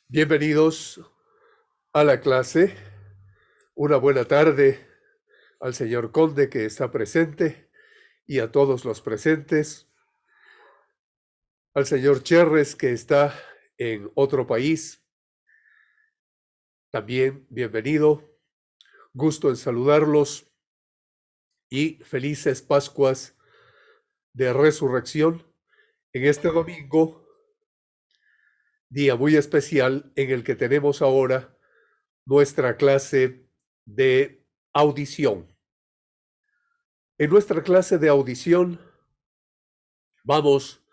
Bienvenidos a la clase. Una buena tarde al señor Conde que está presente y a todos los presentes. Al señor Cherres que está en otro país. También bienvenido. Gusto en saludarlos y felices Pascuas de Resurrección en este domingo, día muy especial en el que tenemos ahora nuestra clase de audición. En nuestra clase de audición vamos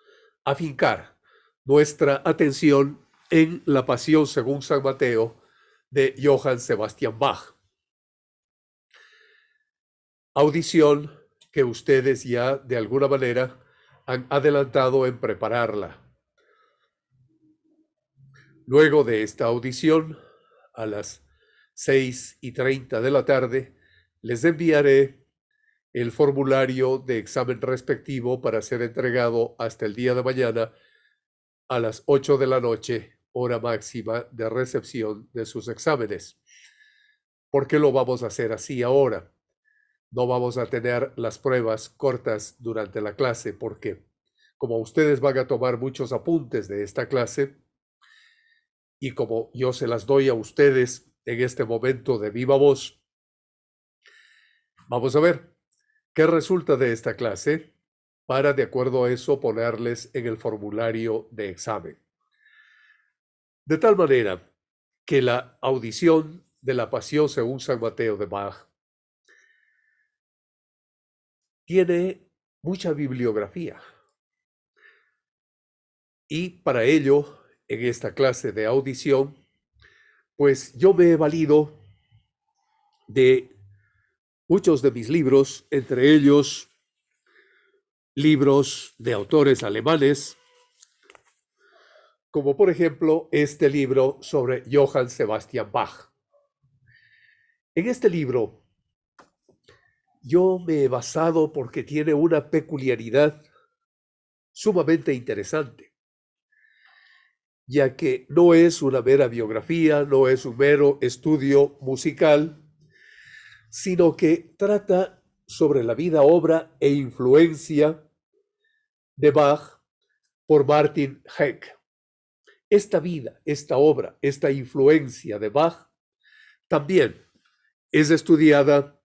a fincar nuestra atención en la Pasión según San Mateo de Johann Sebastian Bach. Audición que ustedes ya de alguna manera han adelantado en prepararla. Luego de esta audición, a las 6:30 de la tarde, les enviaré el formulario de examen respectivo para ser entregado hasta el día de mañana a las 8 de la noche, hora máxima de recepción de sus exámenes. ¿Por qué lo vamos a hacer así ahora? No vamos a tener las pruebas cortas durante la clase porque, como ustedes van a tomar muchos apuntes de esta clase, y como yo se las doy a ustedes en este momento de viva voz, vamos a ver qué resulta de esta clase para, de acuerdo a eso, ponerles en el formulario de examen. De tal manera que la audición de la Pasión según San Mateo de Bach tiene mucha bibliografía. Y para ello, en esta clase de audición, pues yo me he valido de muchos de mis libros, entre ellos libros de autores alemanes, como por ejemplo este libro sobre Johann Sebastian Bach. En este libro yo me he basado porque tiene una peculiaridad sumamente interesante, ya que no es una mera biografía, no es un mero estudio musical, sino que trata sobre la vida, obra e influencia de Bach por Martin Heck. Esta vida, esta obra, esta influencia de Bach también es estudiada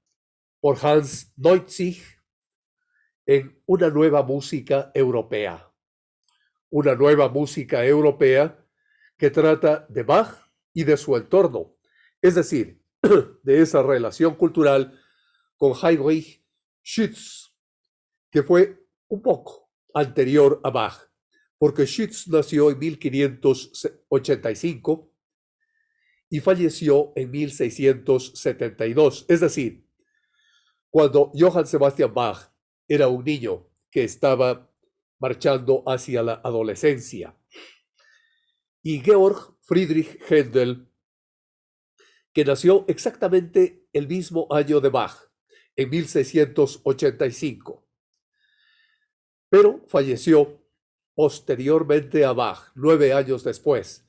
por Hans Neutzig en Una nueva música europea. Una nueva música europea que trata de Bach y de su entorno, es decir, de esa relación cultural con Heinrich Schütz, que fue un poco anterior a Bach, porque Schütz nació en 1585 y falleció en 1672, es decir, cuando Johann Sebastian Bach era un niño que estaba marchando hacia la adolescencia. Y Georg Friedrich Händel, que nació exactamente el mismo año de Bach, en 1685, pero falleció posteriormente a Bach, 9 años después,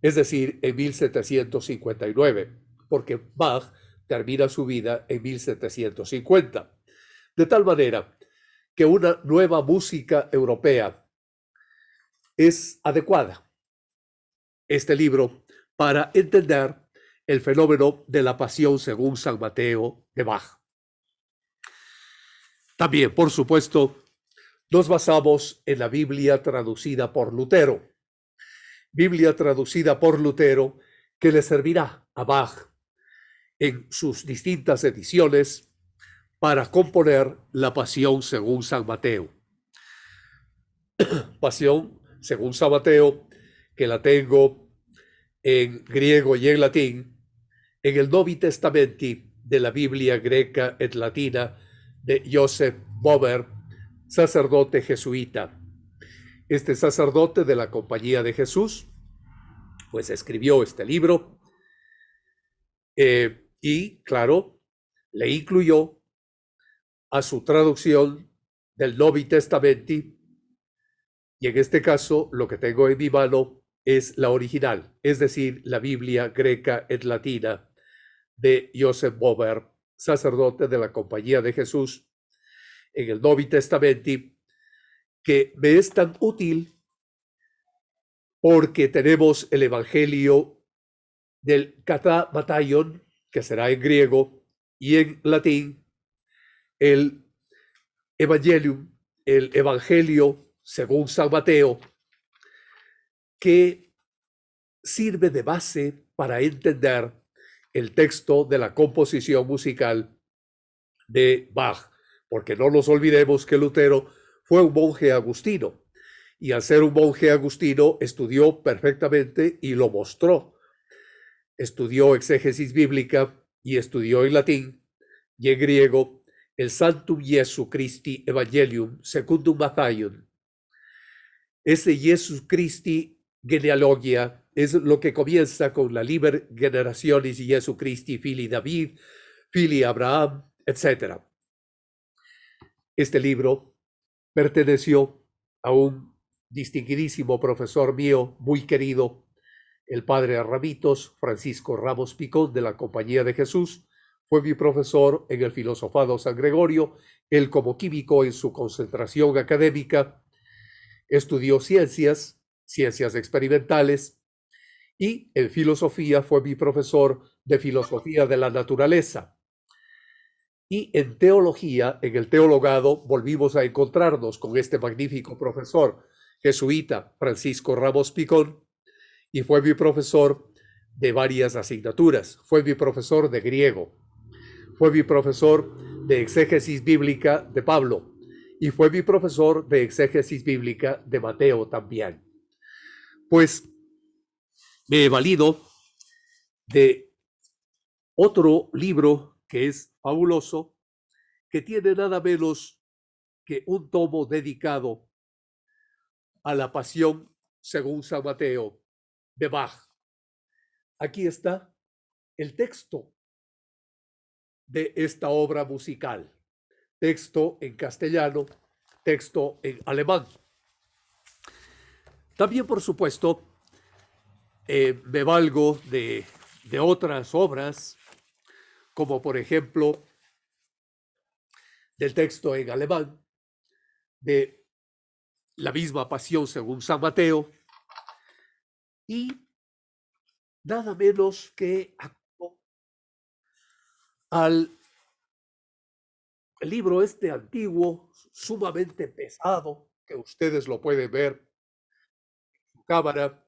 es decir, en 1759, porque Bach termina su vida en 1750. De tal manera que una nueva música europea es adecuada, este libro, para entender el fenómeno de la Pasión según San Mateo de Bach. También, por supuesto, nos basamos en la Biblia traducida por Lutero. Biblia traducida por Lutero que le servirá a Bach en sus distintas ediciones para componer la Pasión según San Mateo. Pasión según San Mateo, que la tengo en griego y en latín, en el Novi Testamenti de la Biblia greca et latina de Joseph Bober, sacerdote jesuita. Este sacerdote de la Compañía de Jesús, pues escribió este libro y, claro, le incluyó a su traducción del Novi Testamenti, y en este caso lo que tengo en mi mano es la original, es decir, la Biblia greca et latina de Joseph Bober, sacerdote de la Compañía de Jesús en el Novi Testamenti, que me es tan útil porque tenemos el Evangelio del Kata Mataion, que será en griego, y en latín el Evangelium, el Evangelio según San Mateo, que sirve de base para entender el texto de la composición musical de Bach, porque no nos olvidemos que Lutero fue un monje agustino, y al ser un monje agustino estudió perfectamente y lo mostró. Estudió exégesis bíblica y estudió en latín y en griego el Sanctum Jesu Christi Evangelium Secundum Matthaium. Ese Jesu Christi genealogia es lo que comienza con la Liber Generationis Jesu Christi Fili David, Fili Abraham, etc. Este libro perteneció a un distinguidísimo profesor mío, muy querido, el padre Ramitos, Francisco Ramos Picón, de la Compañía de Jesús. Fue mi profesor en el Filosofado San Gregorio. Él, como químico en su concentración académica, estudió ciencias experimentales, y en filosofía fue mi profesor de filosofía de la naturaleza. Y en teología, en el teologado, volvimos a encontrarnos con este magnífico profesor jesuita, Francisco Ramos Picón, y fue mi profesor de varias asignaturas. Fue mi profesor de griego, fue mi profesor de exégesis bíblica de Pablo, y fue mi profesor de exégesis bíblica de Mateo también. Pues me he valido de otro libro que es fabuloso, que tiene nada menos que un tomo dedicado a la pasión según San Mateo de Bach. Aquí está el texto de esta obra musical, texto en castellano, texto en alemán. También, por supuesto, me valgo de otras obras, como por ejemplo del texto en alemán de la misma pasión según San Mateo, y nada menos que al libro este antiguo, sumamente pesado, que ustedes lo pueden ver en su cámara,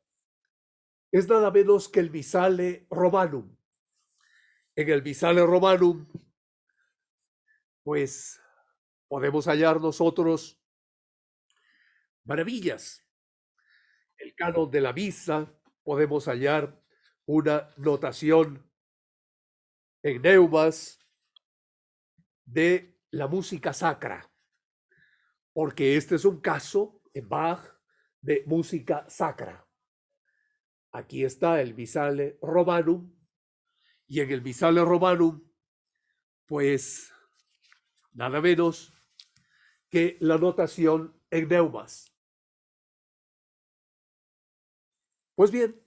es nada menos que el Missale Romanum. En el Missale Romanum, pues podemos hallar nosotros maravillas. El canon de la misa, podemos hallar una notación en neumas de la música sacra, porque este es un caso en Bach de música sacra. Aquí está el Missale Romanum, y en el Missale Romanum, pues nada menos que la notación en neumas. Pues bien,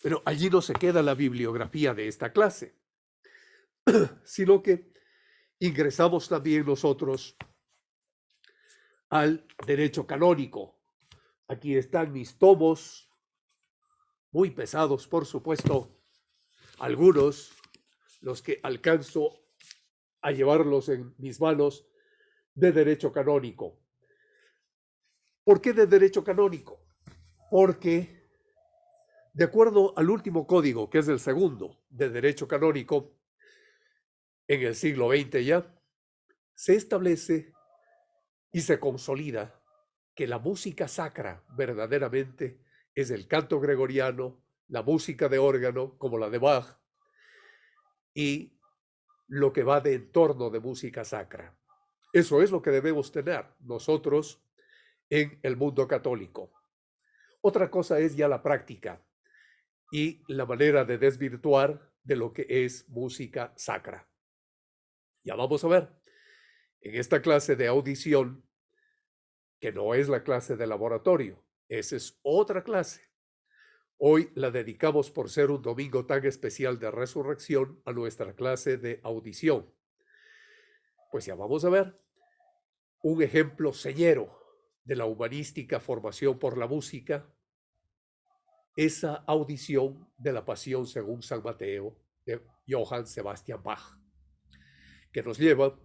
pero allí no se queda la bibliografía de esta clase, sino que ingresamos también nosotros al derecho canónico. Aquí están mis tomos, muy pesados, por supuesto, algunos, los que alcanzo a llevarlos en mis manos, de derecho canónico. ¿Por qué de derecho canónico? Porque, de acuerdo al último código, que es el segundo de derecho canónico, en el siglo XX ya, se establece y se consolida que la música sacra verdaderamente es el canto gregoriano, la música de órgano como la de Bach, y lo que va de entorno de música sacra. Eso es lo que debemos tener nosotros en el mundo católico. Otra cosa es ya la práctica y la manera de desvirtuar de lo que es música sacra. Ya vamos a ver en esta clase de audición, que no es la clase de laboratorio, esa es otra clase. Hoy la dedicamos por ser un domingo tan especial de resurrección a nuestra clase de audición. Pues ya vamos a ver un ejemplo señero de la humanística formación por la música, esa audición de la Pasión según San Mateo de Johann Sebastian Bach, que nos lleva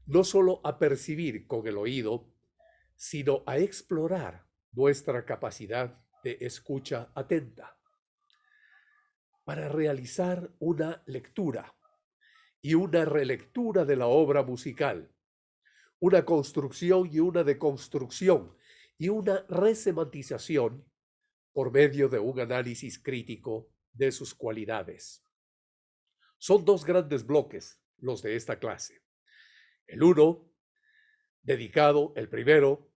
no solo a percibir con el oído, sino a explorar nuestra capacidad de escucha atenta para realizar una lectura y una relectura de la obra musical, una construcción y una deconstrucción y una resemantización por medio de un análisis crítico de sus cualidades. Son dos grandes bloques los de esta clase. El uno, dedicado, el primero,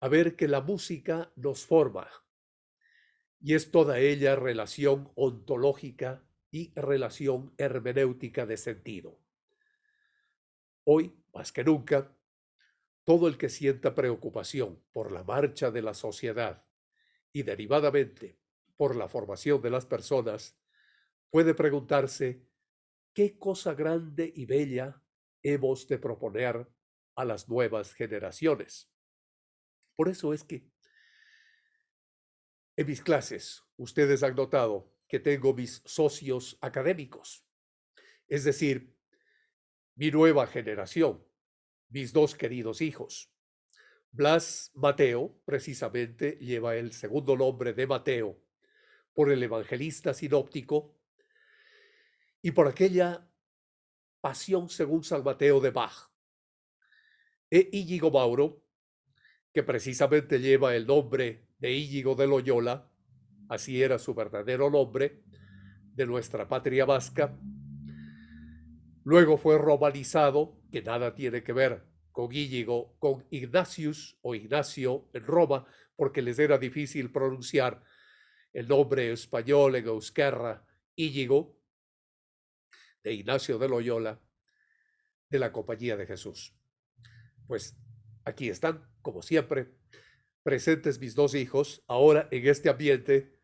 a ver que la música nos forma, y es toda ella relación ontológica y relación hermenéutica de sentido. Hoy, más que nunca, todo el que sienta preocupación por la marcha de la sociedad y derivadamente por la formación de las personas, puede preguntarse qué cosa grande y bella hemos de proponer a las nuevas generaciones. Por eso es que en mis clases ustedes han notado que tengo mis socios académicos, es decir, mi nueva generación, mis dos queridos hijos. Blas Mateo, precisamente, lleva el segundo nombre de Mateo por el evangelista sinóptico y por aquella pasión según San Mateo de Bach. E Íñigo Mauro, que precisamente lleva el nombre de Íñigo de Loyola, así era su verdadero nombre, de nuestra patria vasca. Luego fue romanizado, que nada tiene que ver con Íñigo, con Ignatius o Ignacio en Roma, porque les era difícil pronunciar el nombre español en euskera, Íñigo, de Ignacio de Loyola, de la Compañía de Jesús. Pues aquí están, como siempre, presentes mis dos hijos, ahora en este ambiente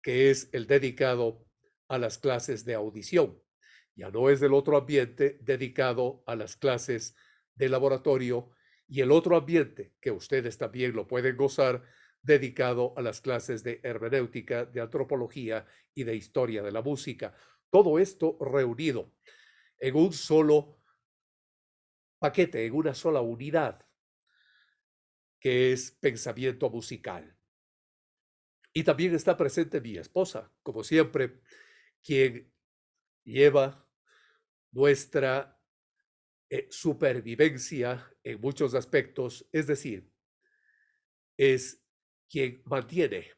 que es el dedicado a las clases de audición. Ya no es del otro ambiente dedicado a las clases de laboratorio y el otro ambiente que ustedes también lo pueden gozar dedicado a las clases de hermenéutica, de antropología y de historia de la música. Todo esto reunido en un solo paquete, en una sola unidad, que es pensamiento musical. Y también está presente mi esposa, como siempre, quien lleva nuestra supervivencia en muchos aspectos, es decir, es quien mantiene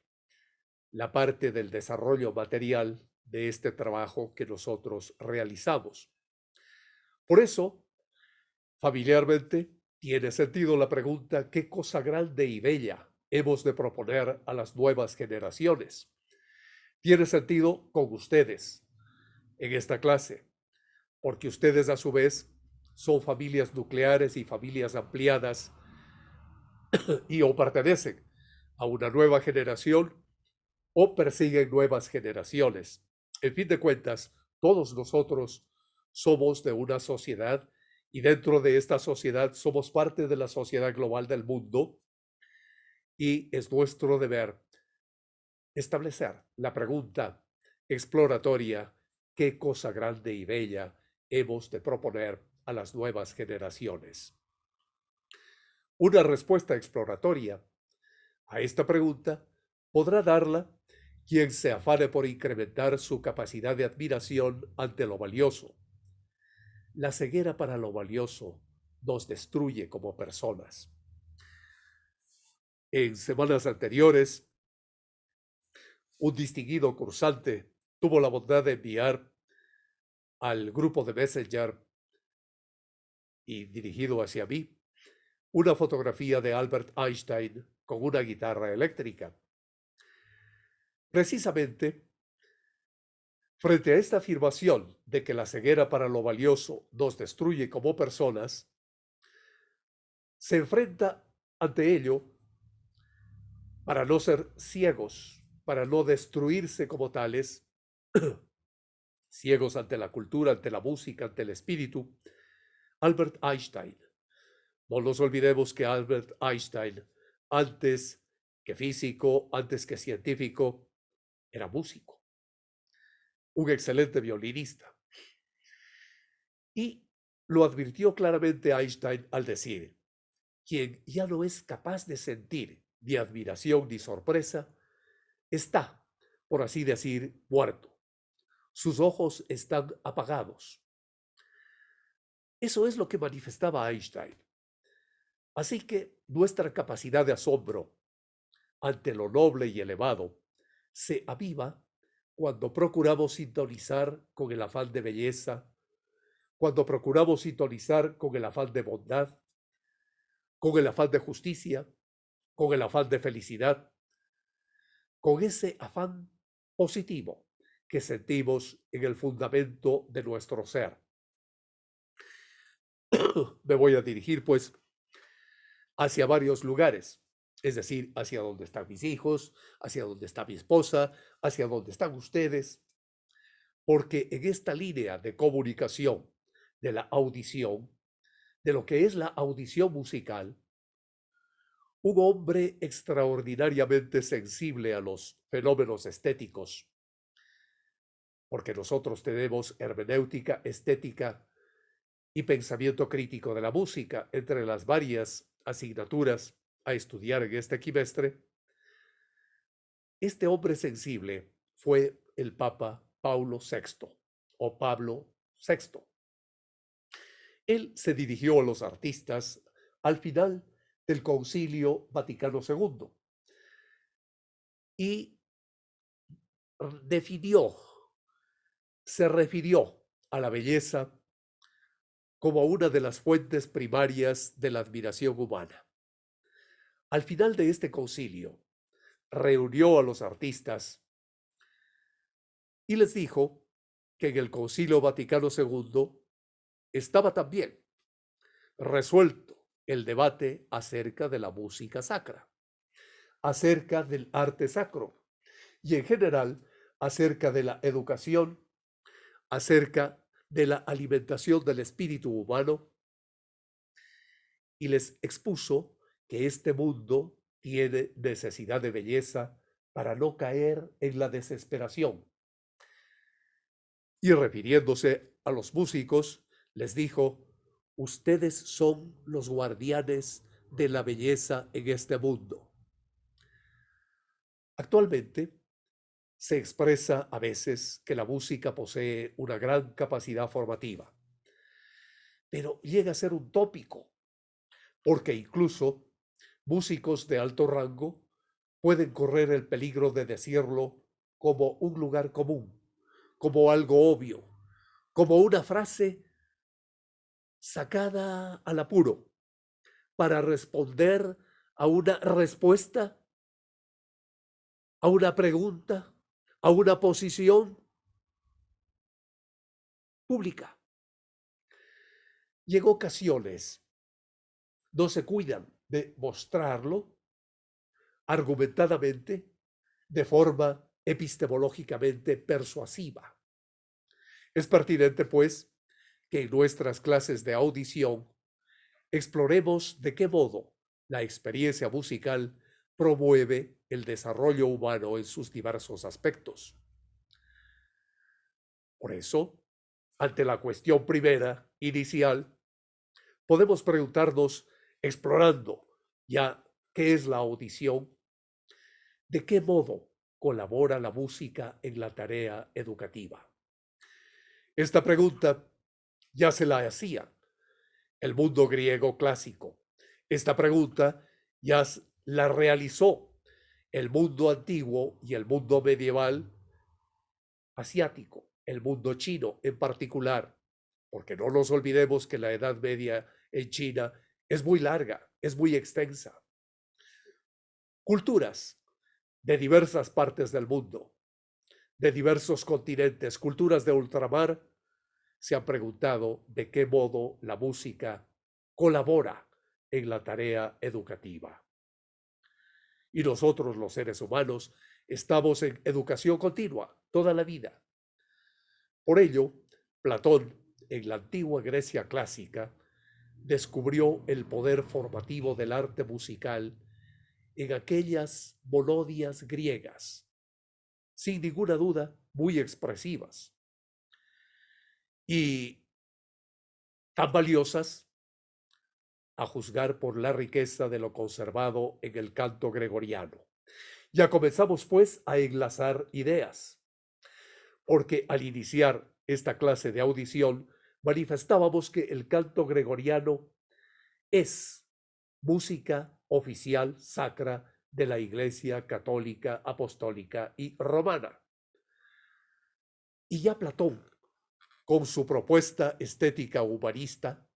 la parte del desarrollo material de este trabajo que nosotros realizamos. Por eso, familiarmente, tiene sentido la pregunta, ¿qué cosa grande y bella hemos de proponer a las nuevas generaciones? Tiene sentido con ustedes en esta clase, porque ustedes a su vez son familias nucleares y familias ampliadas y o pertenecen a una nueva generación o persiguen nuevas generaciones. En fin de cuentas, todos nosotros somos de una sociedad y dentro de esta sociedad somos parte de la sociedad global del mundo y es nuestro deber establecer la pregunta exploratoria, ¿qué cosa grande y bella hemos de proponer a las nuevas generaciones? Una respuesta exploratoria a esta pregunta podrá darla quien se afane por incrementar su capacidad de admiración ante lo valioso. La ceguera para lo valioso nos destruye como personas. En semanas anteriores, un distinguido cursante tuvo la bondad de enviar al grupo de Messenger y dirigido hacia mí una fotografía de Albert Einstein con una guitarra eléctrica. Precisamente, frente a esta afirmación de que la ceguera para lo valioso nos destruye como personas, se enfrenta ante ello para no ser ciegos para no destruirse como tales, ciegos ante la cultura, ante la música, ante el espíritu, Albert Einstein. No nos olvidemos que Albert Einstein, antes que físico, antes que científico, era músico, un excelente violinista. Y lo advirtió claramente Einstein al decir: quien ya no es capaz de sentir ni admiración ni sorpresa, está, por así decir, muerto. Sus ojos están apagados. Eso es lo que manifestaba Einstein. Así que nuestra capacidad de asombro ante lo noble y elevado se aviva cuando procuramos sintonizar con el afán de belleza, cuando procuramos sintonizar con el afán de bondad, con el afán de justicia, con el afán de felicidad, con ese afán positivo que sentimos en el fundamento de nuestro ser. Me voy a dirigir, pues, hacia varios lugares, es decir, hacia donde están mis hijos, hacia donde está mi esposa, hacia donde están ustedes, porque en esta línea de comunicación de la audición, de lo que es la audición musical, un hombre extraordinariamente sensible a los fenómenos estéticos, porque nosotros tenemos hermenéutica, estética y pensamiento crítico de la música entre las varias asignaturas a estudiar en este quimestre. Este hombre sensible fue el Papa Paulo VI o Pablo VI. Él se dirigió a los artistas al final del Concilio Vaticano II y se refirió a la belleza como una de las fuentes primarias de la admiración humana. Al final de este concilio, reunió a los artistas y les dijo que en el Concilio Vaticano II estaba también resuelto el debate acerca de la música sacra, acerca del arte sacro y en general acerca de la educación, acerca de la alimentación del espíritu humano, y les expuso que este mundo tiene necesidad de belleza para no caer en la desesperación. Y refiriéndose a los músicos, les dijo: ustedes son los guardianes de la belleza en este mundo. Actualmente se expresa a veces que la música posee una gran capacidad formativa, pero llega a ser un tópico, porque incluso músicos de alto rango pueden correr el peligro de decirlo como un lugar común, como algo obvio, como una frase sacada al apuro para responder a una respuesta, a una pregunta, a una posición pública. Y en ocasiones no se cuidan de mostrarlo argumentadamente de forma epistemológicamente persuasiva. Es pertinente, pues, que en nuestras clases de audición exploremos de qué modo la experiencia musical promueve el desarrollo humano en sus diversos aspectos. Por eso, ante la cuestión primera, inicial, podemos preguntarnos, explorando ya qué es la audición, de qué modo colabora la música en la tarea educativa. Esta pregunta ya se la hacía el mundo griego clásico. Esta pregunta ya la realizó el mundo antiguo y el mundo medieval asiático, el mundo chino en particular, porque no nos olvidemos que la Edad Media en China es muy larga, es muy extensa. Culturas de diversas partes del mundo, de diversos continentes, culturas de ultramar, se han preguntado de qué modo la música colabora en la tarea educativa. Y nosotros, los seres humanos, Estamos en educación continua toda la vida. Por ello, Platón, en la antigua Grecia clásica, descubrió el poder formativo del arte musical en aquellas melodías griegas, sin ninguna duda muy expresivas y tan valiosas a juzgar por la riqueza de lo conservado en el canto gregoriano. Ya comenzamos pues a enlazar ideas, porque al iniciar esta clase de audición manifestábamos que el canto gregoriano es música oficial sacra de la Iglesia Católica, Apostólica y Romana. Y ya Platón, con su propuesta estética humanista,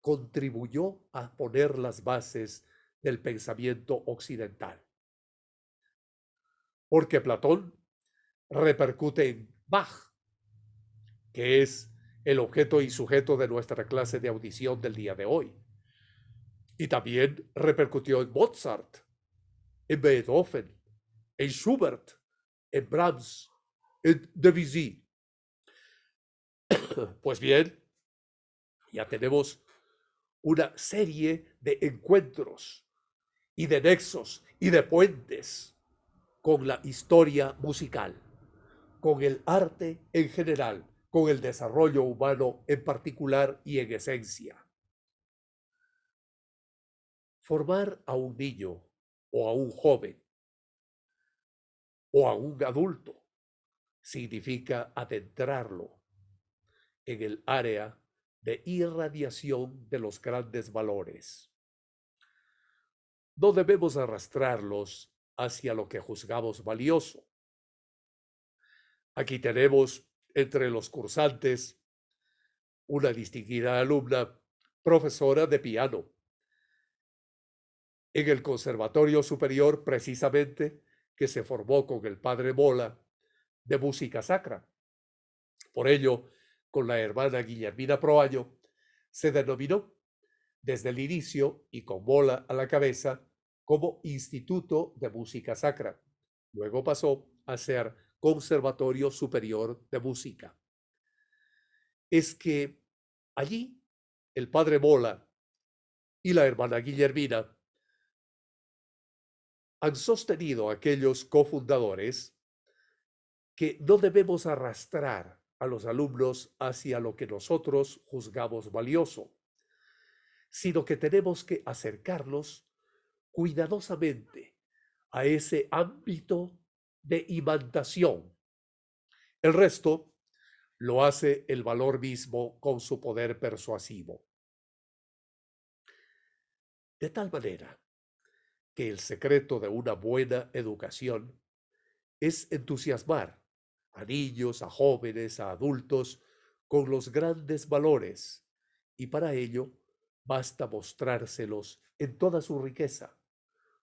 contribuyó a poner las bases del pensamiento occidental. Porque Platón repercute en Bach, que es el objeto y sujeto de nuestra clase de audición del día de hoy. Y también repercutió en Mozart, en Beethoven, en Schubert, en Brahms, en Debussy. Pues bien, ya tenemos una serie de encuentros y de nexos y de puentes con la historia musical, con el arte en general, con el desarrollo humano en particular y en esencia. Formar a un niño o a un joven o a un adulto significa adentrarlo en el área de irradiación de los grandes valores. No debemos arrastrarlos hacia lo que juzgamos valioso. Aquí tenemos entre los cursantes una distinguida alumna, profesora de piano en el Conservatorio Superior, precisamente, que se formó con el padre Mola de música sacra. Por ello, con la hermana Guillermina Proaño, se denominó desde el inicio y con Mola a la cabeza como Instituto de Música Sacra. Luego pasó a ser Conservatorio Superior de Música. Es que allí el padre Mola y la hermana Guillermina han sostenido aquellos cofundadores que no debemos arrastrar a los alumnos hacia lo que nosotros juzgamos valioso, sino que tenemos que acercarlos cuidadosamente a ese ámbito de imantación. El resto lo hace el valor mismo con su poder persuasivo. De tal manera que el secreto de una buena educación es entusiasmar a niños, a jóvenes, a adultos con los grandes valores, y para ello basta mostrárselos en toda su riqueza,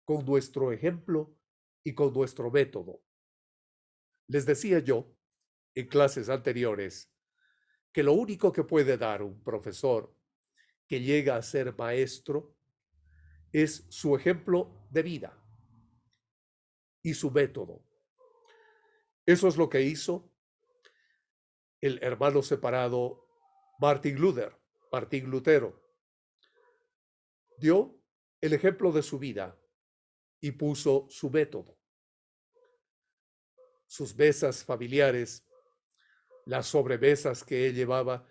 con nuestro ejemplo y con nuestro método. Les decía yo en clases anteriores que lo único que puede dar un profesor que llega a ser maestro es su ejemplo de vida y su método. Eso es lo que hizo el hermano separado Martín Lutero. Dio el ejemplo de su vida y puso su método. Sus mesas familiares, las sobremesas que él llevaba,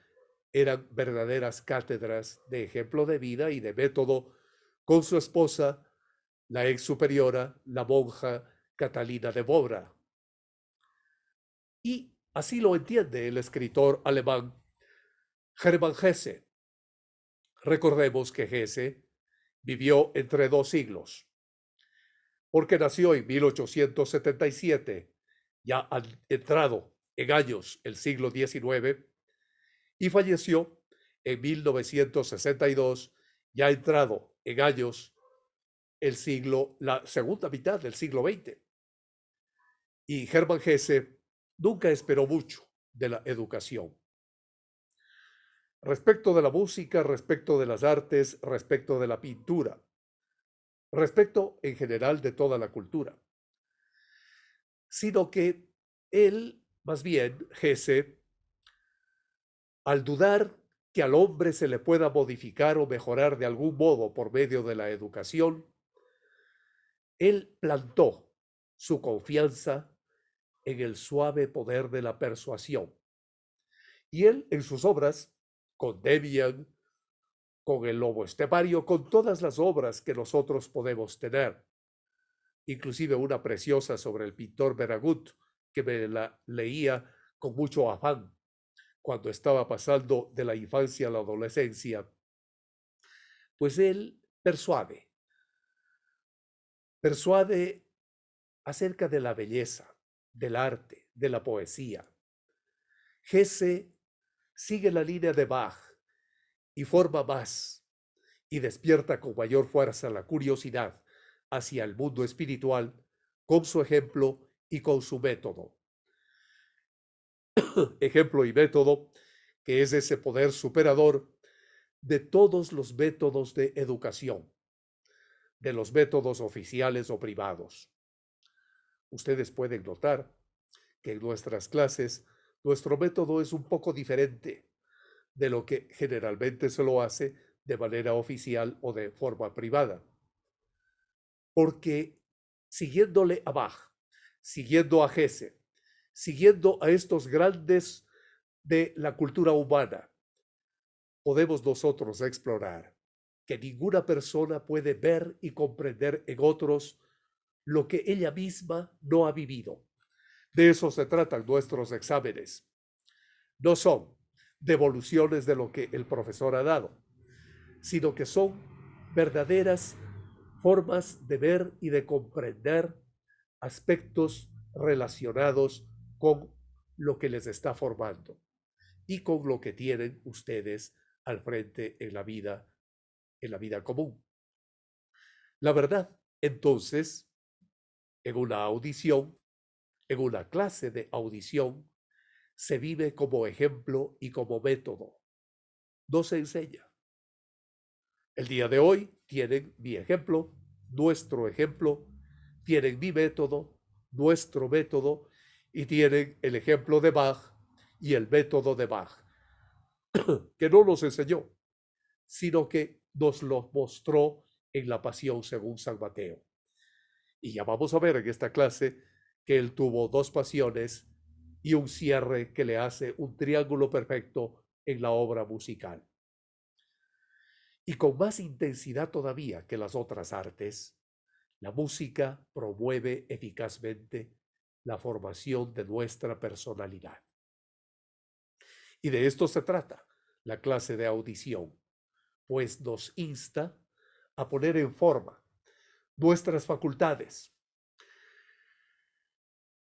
eran verdaderas cátedras de ejemplo de vida y de método con su esposa, la ex superiora, la monja Catalina de Bora. Y así lo entiende el escritor alemán Hermann Hesse. Recordemos que Hesse vivió entre dos siglos, porque nació en 1877, ya entrado en años el siglo XIX, y falleció en 1962, ya entrado en años la segunda mitad del siglo XX. Y Hermann Hesse nunca esperó mucho de la educación. Respecto de la música, respecto de las artes, respecto de la pintura, respecto en general de toda la cultura. sino que él, más bien, Hesse, al dudar que al hombre se le pueda modificar o mejorar de algún modo por medio de la educación, él plantó su confianza en el suave poder de la persuasión. Y él, en sus obras, con Debian, con el lobo estepario, con todas las obras que nosotros podemos tener, inclusive una preciosa sobre el pintor Beragut, que me la leía con mucho afán cuando estaba pasando de la infancia a la adolescencia, pues él persuade acerca de la belleza, del arte, de la poesía. Hesse sigue la línea de Bach y forma más y despierta con mayor fuerza la curiosidad hacia el mundo espiritual con su ejemplo y con su método. Ejemplo y método que es ese poder superador de todos los métodos de educación, de los métodos oficiales o privados. Ustedes pueden notar que en nuestras clases nuestro método es un poco diferente de lo que generalmente se lo hace de manera oficial o de forma privada. Porque siguiéndole a Bach, siguiendo a Hesse, siguiendo a estos grandes de la cultura humana, podemos nosotros explorar que ninguna persona puede ver y comprender en otros lo que ella misma no ha vivido. De eso se tratan nuestros exámenes. No son devoluciones de lo que el profesor ha dado, sino que son verdaderas formas de ver y de comprender aspectos relacionados con lo que les está formando y con lo que tienen ustedes al frente en la vida común. La verdad, entonces, en una audición, en una clase de audición, se vive como ejemplo y como método. No se enseña. El día de hoy tienen mi ejemplo, nuestro ejemplo, tienen mi método, nuestro método, y tienen el ejemplo de Bach y el método de Bach, que no nos enseñó, sino que nos lo mostró en la Pasión según San Mateo. Y ya vamos a ver en esta clase que él tuvo dos pasiones y un cierre que le hace un triángulo perfecto en la obra musical. Y con más intensidad todavía que las otras artes, la música promueve eficazmente la formación de nuestra personalidad. Y de esto se trata la clase de audición, pues nos insta a poner en forma nuestras facultades.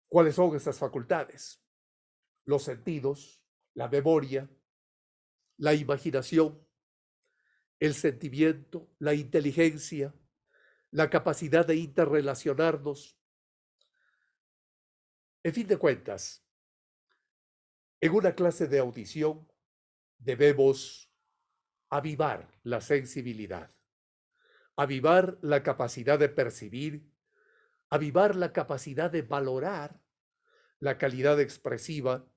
¿Cuáles son esas facultades? Los sentidos, la memoria, la imaginación, el sentimiento, la inteligencia, la capacidad de interrelacionarnos. En fin de cuentas, en una clase de audición debemos avivar la sensibilidad, avivar la capacidad de percibir, avivar la capacidad de valorar la calidad expresiva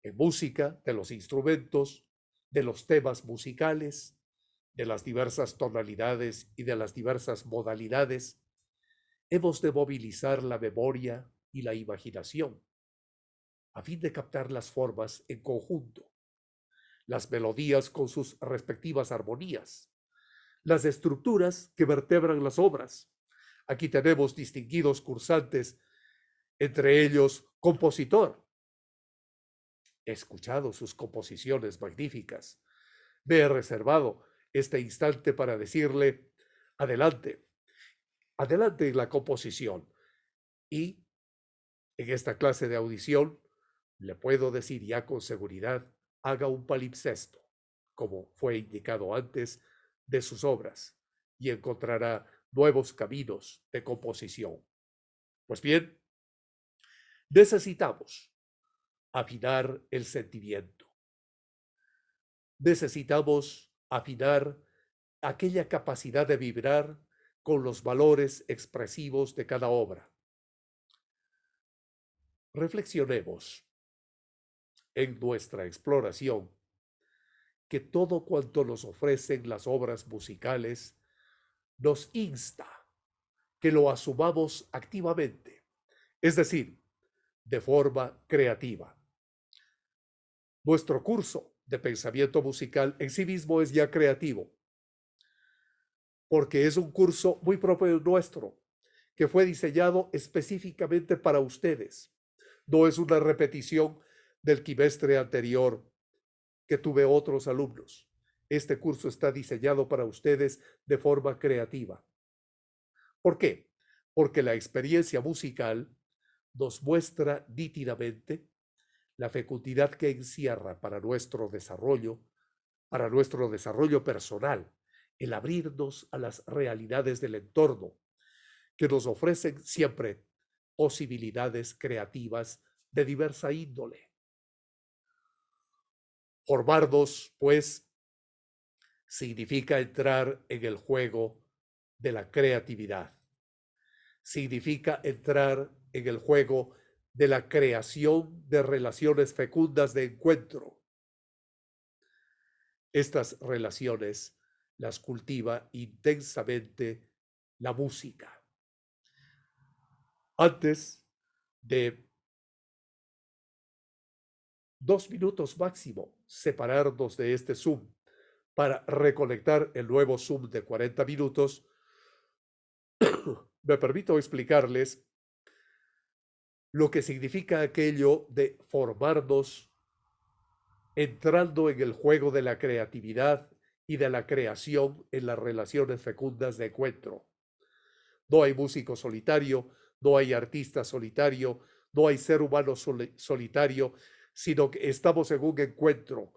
en música de los instrumentos, de los temas musicales, de las diversas tonalidades y de las diversas modalidades. Hemos de movilizar la memoria y la imaginación a fin de captar las formas en conjunto, las melodías con sus respectivas armonías, las estructuras que vertebran las obras. Aquí tenemos distinguidos cursantes, entre ellos compositor. He escuchado sus composiciones magníficas. Me he reservado este instante para decirle, adelante, adelante en la composición. Y en esta clase de audición, le puedo decir ya con seguridad, haga un palimpsesto, como fue indicado antes, de sus obras, y encontrará nuevos caminos de composición. Pues bien, necesitamos afinar el sentimiento. Necesitamos afinar aquella capacidad de vibrar con los valores expresivos de cada obra. reflexionemos en nuestra exploración que todo cuanto nos ofrecen las obras musicales nos insta que lo asumamos activamente, es decir, de forma creativa. Nuestro curso de pensamiento musical en sí mismo es ya creativo, porque es un curso muy propio nuestro, que fue diseñado específicamente para ustedes. No es una repetición del quimestre anterior que tuve otros alumnos. Este curso está diseñado para ustedes de forma creativa. ¿Por qué? Porque la experiencia musical nos muestra nítidamente la fecundidad que encierra para nuestro desarrollo personal, el abrirnos a las realidades del entorno, que nos ofrecen siempre posibilidades creativas de diversa índole. Formarnos, pues, significa entrar en el juego de la creatividad. Significa entrar en el juego de la creación de relaciones fecundas de encuentro. Estas relaciones las cultiva intensamente la música. Antes de 2 minutos máximo separarnos de este Zoom para reconectar el nuevo Zoom de 40 minutos, me permito explicarles lo que significa aquello de formarnos entrando en el juego de la creatividad y de la creación en las relaciones fecundas de encuentro. No hay músico solitario, no hay artista solitario, no hay ser humano solitario, sino que estamos en un encuentro,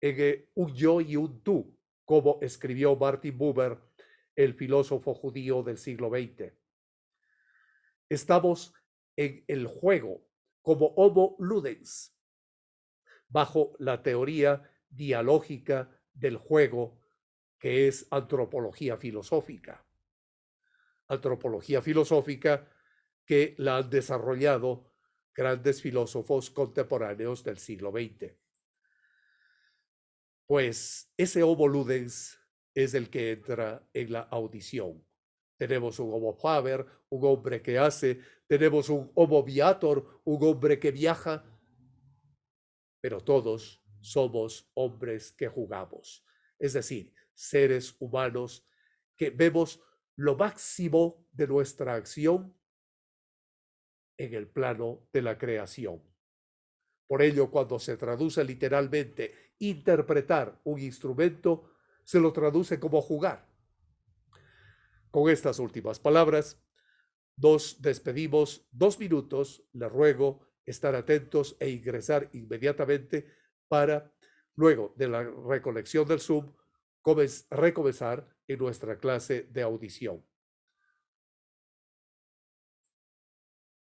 en un yo y un tú, como escribió Martin Buber, el filósofo judío del siglo XX. Estamos en el juego como homo ludens, bajo la teoría dialógica del juego que es antropología filosófica. Antropología filosófica que la han desarrollado grandes filósofos contemporáneos del siglo XX. Pues ese homo ludens es el que entra en la audición. Tenemos un homo faber, un hombre que hace, tenemos un homo viator, un hombre que viaja, pero todos somos hombres que jugamos, es decir, seres humanos que vemos lo máximo de nuestra acción en el plano de la creación. Por ello, cuando se traduce literalmente interpretar un instrumento, se lo traduce como jugar. Con estas últimas palabras, nos despedimos 2 minutos. Les ruego estar atentos e ingresar inmediatamente para, luego de la reconexión del Zoom, recomenzar en nuestra clase de audición.